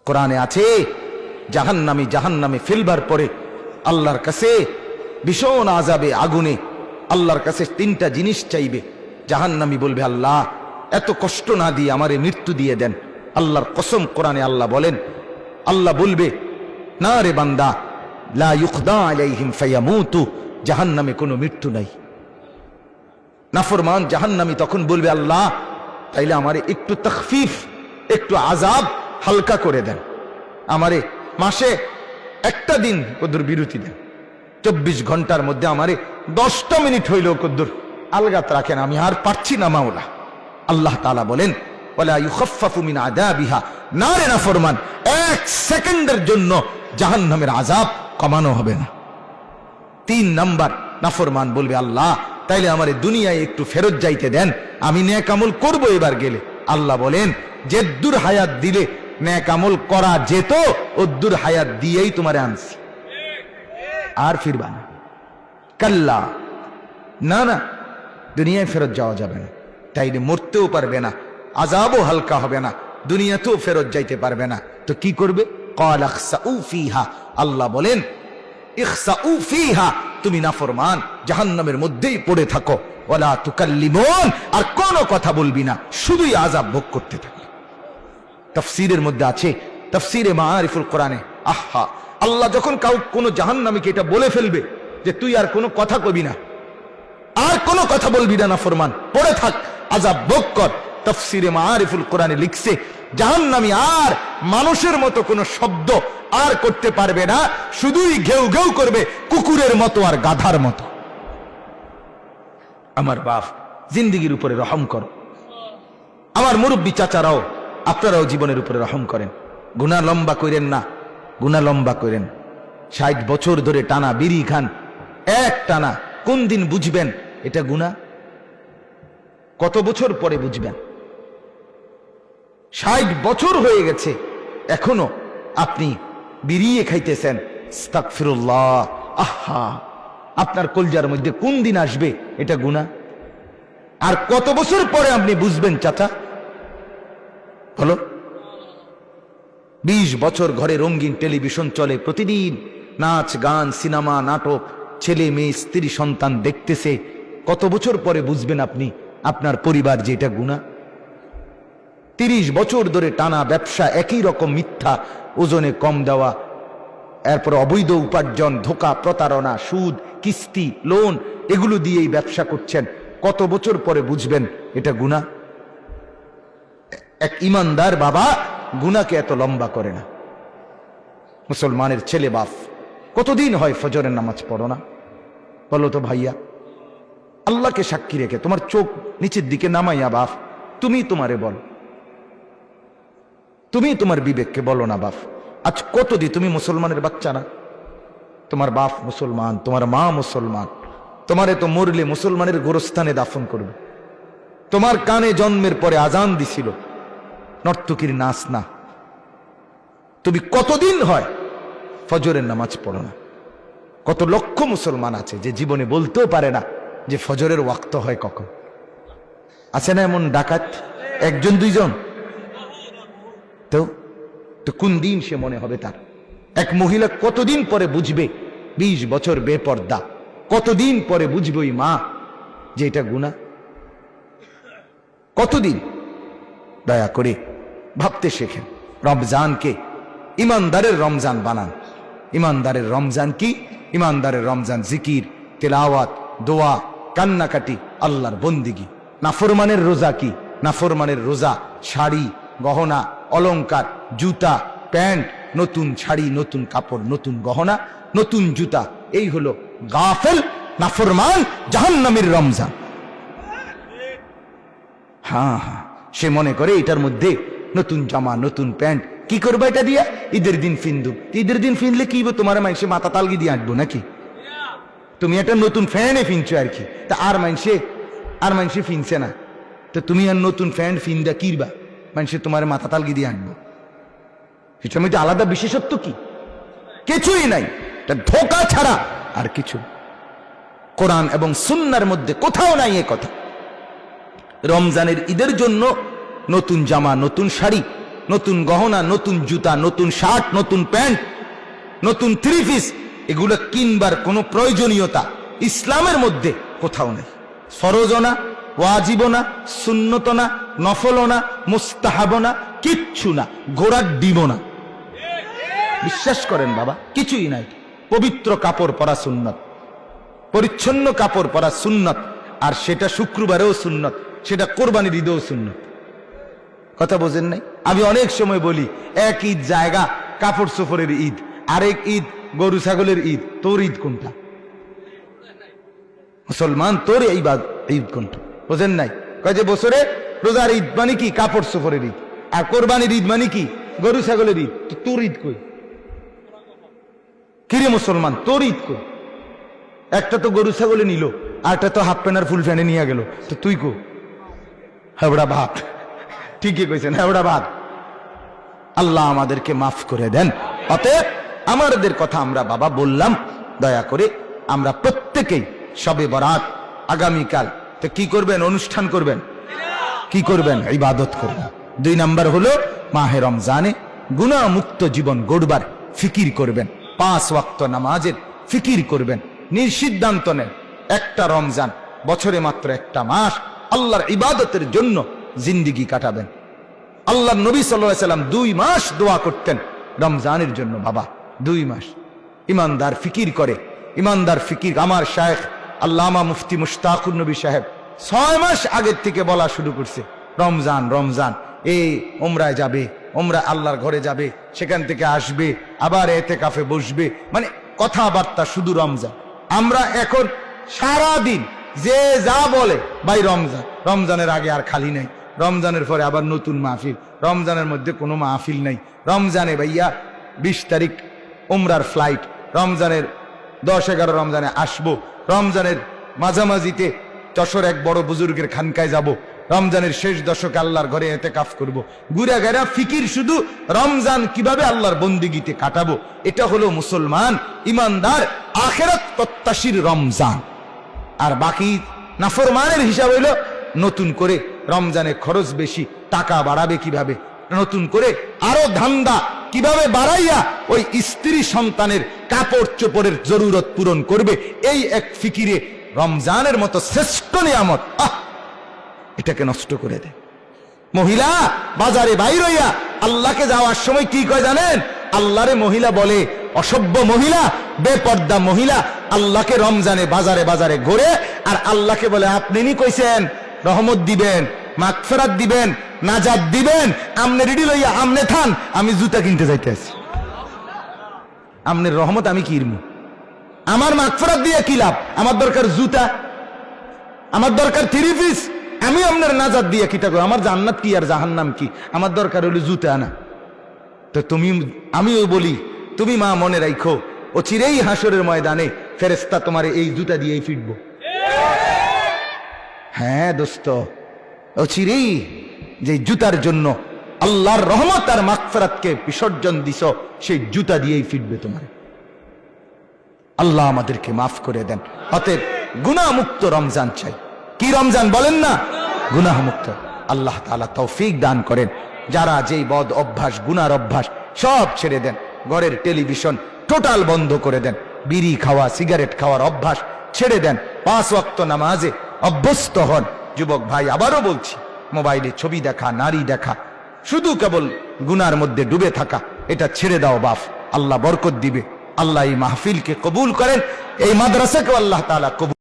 কোরআনে আছে জাহান্নামে ফেলবার পরে আল্লাহর কাছে ভীষণ আযাবে আগুনে আল্লাহর কাছে তিনটা জিনিস চাইবে। জাহান্নামী বলবে, আল্লাহ এত কষ্ট না দিয়ে আমারে মৃত্যু দিয়ে দেন। আল্লাহর কসম, কোরআনে আল্লাহ বলেন, আল্লাহ বলবে, না রে বান্দা, লা ইউখদা আলাইহিম ফায়ামুতু, জাহান্নামে কোনো মৃত্যু নাই। নাফরমান জাহান্নামী তখন বলবে, আল্লাহ তাইলে আমারে একটু তাখফিফ, একটু আযাব হালকা করে দেন, আমারে মাসে একটা দিন কদ্দুর বিরতি দেন, 24 ঘন্টার মধ্যে আমারে 10টা মিনিট হইলেও কদ্দুর আলগাত রাখেন, আমি আর পারছি না মাওলা। আল্লাহ তাআলা বলেন, ওয়ালা ইউখাফফাফু মিন আযাবিহা, না রে নাফরমান, 1 সেকেন্ডের জন্য জাহান্নামের আযাব কমানো হবে না। 3 নাম্বার, নাফরমান বলবে, আল্লাহ তাইলে আমারে দুনিয়ায় একটু ফেরত যাইতে দেন, আমি নেক আমল করব এবার গেলে। আল্লাহ বলেন, যেদ্দুর হায়াত দিলে নেক আমল করা যেত, ওদ্দুর হায়াত দিয়েই তোমারে আনছি, আর ফিরবা না। কাল্লা, না না, দুনিয়ায় ফেরত যাওয়া যাবে না, তাইলে মরতেও পারবে না, আযাবও হালকা হবে না, দুনিয়াতেও ফেরত যাইতে পারবে না। তো কি করবে? ক্বাল ইখসাউ ফিহা, আল্লাহ বলেন, ইখসাউ ফিহা, তুমি নাফরমান জাহান্নামের মধ্যেই পড়ে থাকো, ওয়ালা তুকাল্লিমুন, আর কোনো কথা বলবি না, শুধুই আযাব ভোগ করতে থাকো। তাফসীরের মধ্যে আছে, তাফসীরে মাআরিফুল কোরআনে, আহা, আল্লাহ যখন কোনো জাহান্নামীকে এটা বলে ফেলবে যে তুই আর কোনো কথা কবি না, আর কোনো কথা বলবি না, নাফরমান পড়ে থাক, আযাব ভোগ কর। তাফসীরে মাআরিফুল কোরআনে লিখছে, জাহান্নামী আর মানুষের মতো কোনো শব্দ আর করতে পারবে না, শুধুই ঘেউ ঘেউ করবে, কুকুরের মতো আর গাধার মতো। আমার বাপ, জিন্দেগির উপরে রহম করো। আমার মুরব্বী চাচারাও, আপনারাও জীবনের উপরে রহম করেন। গুনাহ লম্বা করেন না, গুনাহ লম্বা করেন। 60 বছর ধরে টানা বিড়ি খান, এক টানা, কোন দিন বুঝবেন এটা গুনাহ? কত বছর পরে বুঝবেন? 60 বছর হয়ে গেছে, এখনো আপনি বিড়িয়ে খাইতেছেন, আস্তাগফিরুল্লাহ। আহা, আপনার কলজার মধ্যে কোন দিন আসবে এটা গুনাহ? আর কত বছর পরে আপনি বুঝবেন চাচা? বলো। 20 বছর ঘরে রঙিন টেলিভিশন চলে, প্রতিদিন নাচ গান, সিনেমা, নাটক, ছেলে মেয়ে, স্ত্রী, সন্তান দেখতেছে। কত বছর পরে বুঝবেন আপনি, আপনার পরিবার যে এটা গুনাহ? 30 বছর ধরে টানা ব্যবসা, একই রকম মিথ্যা, ওজনে কম দেওয়া, এরপর অবৈধ উপার্জন, ধোঁকা, প্রতারণা, সুদ, কিস্তি, লোন, এগুলো দিয়েই ব্যবসা করছেন। কত বছর পরে বুঝবেন এটা গুনাহ? এক ইমানদার বাবা গুনাহকে এত লম্বা করে না। মুসলমানের ছেলে বাপ, কতদিন হয় ফজরের নামাজ পড়ো না? বলো তো ভাইয়া, আল্লাহকে সাক্ষী রেখে তোমার চোখ নিচের দিকে নামাইয়া বাপ, তুমি তোমারে বল, তুমি তোমার বিবেককে বলো না বাপ, আজ কতদিন তুমি মুসলমানের বাচ্চা না? তোমার বাপ মুসলমান, তোমার মা মুসলমান, তোমারে তো মরলে মুসলমানের গোরস্থানে দাফন করবে। তোমার কানে জন্মের পরে আজান দিছিল, নর্তকীর নাচ না। তুমি কতদিন হয় ফজরের নামাজ পড়ো না? কত লক্ষ মুসলমান আছে যে জীবনে বলতেও পারে না যে ফজরের ওয়াক্ত হয় কখন। আছে না এমন ডাকাত? 1 2 তো কোন দিন সে মনে হবে তার? এক মহিলা কতদিন পরে বুঝবে 20 বছর বেপর্দা, কতদিন পরে বুঝবে ওই মা যে এটা গুনাহ? কতদিন? দয়া করে ভাবতে শেখেন। রমজানকে ইমানদারের রমজান বানান। ইমানদারের রমজান কি? ইমানদারের রমজান জিকির, তেলাওয়াত, দোয়া, কান্নাকাটি, আল্লাহর বন্দিগি। নাফরমানের রোজা কি? নাফরমানের রোজা শাড়ি, গহনা, অলংকার, জুতা, প্যান্ট, নতুন শাড়ি, নতুন কাপড়, নতুন গহনা, নতুন জুতা। এই হলো গাফেল, নাফরমান, জাহান্নামীর রমজান। হ্যাঁ, সে মনে করে এটার মধ্যে নতুন জামা, নতুন প্যান্ট, কি করবো এটা দিয়া? ঈদের দিন ফিন্দু। ঈদের দিন ফিনলে কি তোমার মানুষে মাথা তালগি দিয়ে আঁটবো নাকি? তুমি একটা নতুন ফ্যানে ফিনছো আর কি, তা আর মানুষে ফিনছে না, তো তুমি আর নতুন ফ্যান ফিনদা কিরবা? মানুষে তোমার মাথা তালগি দিয়ে আঁটবো। এটার মধ্যে আলাদা বিশেষত্ব কি? কিছুই নাই, এটা ধোঁকা ছাড়া আর কিছু। কোরআন এবং সুন্নাহর মধ্যে কোথাও নাই এ কথা। রমজানের ঈদের জন্য নতুন জামা, নতুন শাড়ি, নতুন গহনা, নতুন জুতা, নতুন শার্ট, নতুন প্যান্ট, নতুন থ্রি পিস, এগুলো কিনবার কোনো প্রয়োজনীয়তা ইসলামের মধ্যে কোথাও নেই। ফরজও না, ওয়াজিবও না, সুন্নতও না, নফলও না, মুস্তাহাবও না, কিচ্ছু না, ঘোড়ার ডিমও না। বিশ্বাস করেন বাবা, কিছুই নাই। পবিত্র কাপড় পরা সুন্নত, পরিচ্ছন্ন কাপড় পরা সুন্নত, আর সেটা শুক্রবারেও সুন্নত, সেটা কোরবানির ঈদেও সুন্নত। কথা বোঝেন নাই? আমি অনেক সময় বলি, এক ঈদ জায়গা কাপড় সফরের ঈদ, আরেক ঈদ গরু ছাগলের ঈদ। তোর ঈদ কোনটা? মুসলমান, তোর এই ঈদ কোনটা? বোঝেন নাই? কয় যে বছরে রোজার ঈদ মানে কি? কাপড় সফরের ঈদ। আর কোরবানির ঈদ মানে কি? গরু ছাগলের ঈদ। তোর ঈদ কই? কিরে মুসলমান, তোর ঈদ কই? একটা তো গরু ছাগলে নিল, আরটা তো হাফ প্যান্ট আর ফুল প্যান্টে নিয়ে গেল, তো তুই কো? হেবড়া ভাত। ঠিকই কইছেন, হেবড়া ভাত। আল্লাহ আমাদেরকে মাফ করে দেন। অতএব আমাদের কথা আমরা বাবা বললাম, দয়া করে আমরা প্রত্যেকেই শবে বরাত আগামীকাল তো কি করবেন? অনুষ্ঠান করবেন। কি করবেন? ইবাদত করবেন। 2 নাম্বার হলো মাহে রমজানে গুনাহ মুক্ত জীবন গড়বার ফিকির করবেন। 5 ওয়াক্ত নামাজের ফিকির করবেন। নির্সিদ্ধান্ত নেন, একটা রমজান, বছরে মাত্র একটা মাস, আল্লাহর ইবাদতের জন্য জিন্দিগি কাটাবেন। আল্লাহর নবী সাল্লাল্লাহু আলাইহি সাল্লাম 2 মাস দোয়া করতেন রমজানের জন্য। বাবা 2 মাস ইমানদার ফিকির করে। ইমানদার ফিকির আমার শায়েখ আল্লামা মুফতি মুশতাকুর নবী সাহেব 6 মাস আগের থেকে বলা শুরু করছে, রমজান রমজান, এই ওমরায় যাবে, ওমরা আল্লাহর ঘরে যাবে, সেখান থেকে আসবে, আবার এতেকাফে বসবে, মানে কথাবার্তা শুধু রমজান। আমরা এখন সারা দিন যে যা বলে, ভাই রমজান, রমজানের আগে আর খালি নাই, রমজানের পরে আবার নতুন মাহফিল, রমজানের মধ্যে কোনো মাহফিল নাই, রমজানে ভাইয়া 20 তারিখ ওমরার ফ্লাইট, রমজানের 10-11 রমজানে আসবো, রমজানের মাঝামাঝিতে যশোর এক বড় বুজুর্গের খানকায় যাব, রমজানের শেষ দশকে আল্লাহর ঘরে এতেকাফ করব। ঘুরে গেরা ফিকির শুধু রমজান কিভাবে আল্লাহর বন্দিগিতে কাটাবো। এটা হলো মুসলমান ইমানদার আখিরাত প্রত্যাশীর রমজান। আর বাকি নাফরমানের হিসাব হইল নতুন করে রমজানে খরচ বেশি, টাকা বাড়াবে কিভাবে, নতুন করে আরো ধান্দা কিভাবে বাড়াইয়া ওই স্ত্রী সন্তানের কাপড় চোপড়ের জরুরত পূরণ করবে, এই এক ফিকিরে রমজানের মতো শ্রেষ্ঠ নিয়ামত এটাকে নষ্ট করে দেয়। মহিলা বাজারে বাইর হইয়া আল্লাহকে যাওয়ার সময় কি কয় জানেন? আল্লাহরে মহিলা বলে, অসভ্য মহিলা, বেপর্দা মহিলা, আল্লাহকে রমজানে বাজারে বাজারে ঘুরে আর আল্লাহকে বলে, আপনি নি কইছেন রহমত দিবেন, মাগফিরাত দিবেন, নাজাত দিবেন, আমনে রেডি লইয়া আমনে থান, আমি জুতা কিনতে যাইতেছি। আমনের রহমত আমি কিনবো, আমার মাগফিরাত দিয়ে কি লাভ? আমার দরকার জুতা, আমার দরকার 3 পিস, আমি আপনার নাজাত দিয়ে কিটা করবো? আমার জান্নাত কি আর জাহান্নাম কি? আমার দরকার হলো জুতা না। তো তুমি, আমিও বলি, তুমি মা মনে রাখো, ও চিরেই হাসরের ময়দানে ফেরেশতা তোমার এই জুতা দিয়েই ফিরবো। হ্যাঁ দোস্ত, ও চিরেই যে জুতার জন্য আল্লাহর রহমত আর মাগফিরাতকে বিসর্জন দিছ, সেই জুতা দিয়েই ফিরবে তোমার। আল্লাহ আমাদেরকে মাফ করে দেন। অতএব গুনাহ মুক্ত রমজান চাই। কি রমজান বলেন না? গুনাহ মুক্ত। আল্লাহ তাআলা তৌফিক দান করেন। যারা যেই বদ অভ্যাস, গুনার অভ্যাস সব ছেড়ে দেন, ঘরের টেলিভিশন টোটাল বন্ধ করে দেন, বিড়ি খাওয়া, সিগারেট খাওয়ার অভ্যাস ছেড়ে দেন, 5 ওয়াক্ত নামাজে অভ্যস্ত হন। যুবক ভাই, আবারও বলছি, মোবাইলে ছবি দেখা, নারী দেখা, শুধু কেবল গুনার মধ্যে ডুবে থাকা, এটা ছেড়ে দাও বাপ, আল্লাহ বরকত দিবে। আল্লাহ এই মাহফিলকে কবুল করেন, এই মাদ্রাসাকে আল্লাহ তাআলা কবুল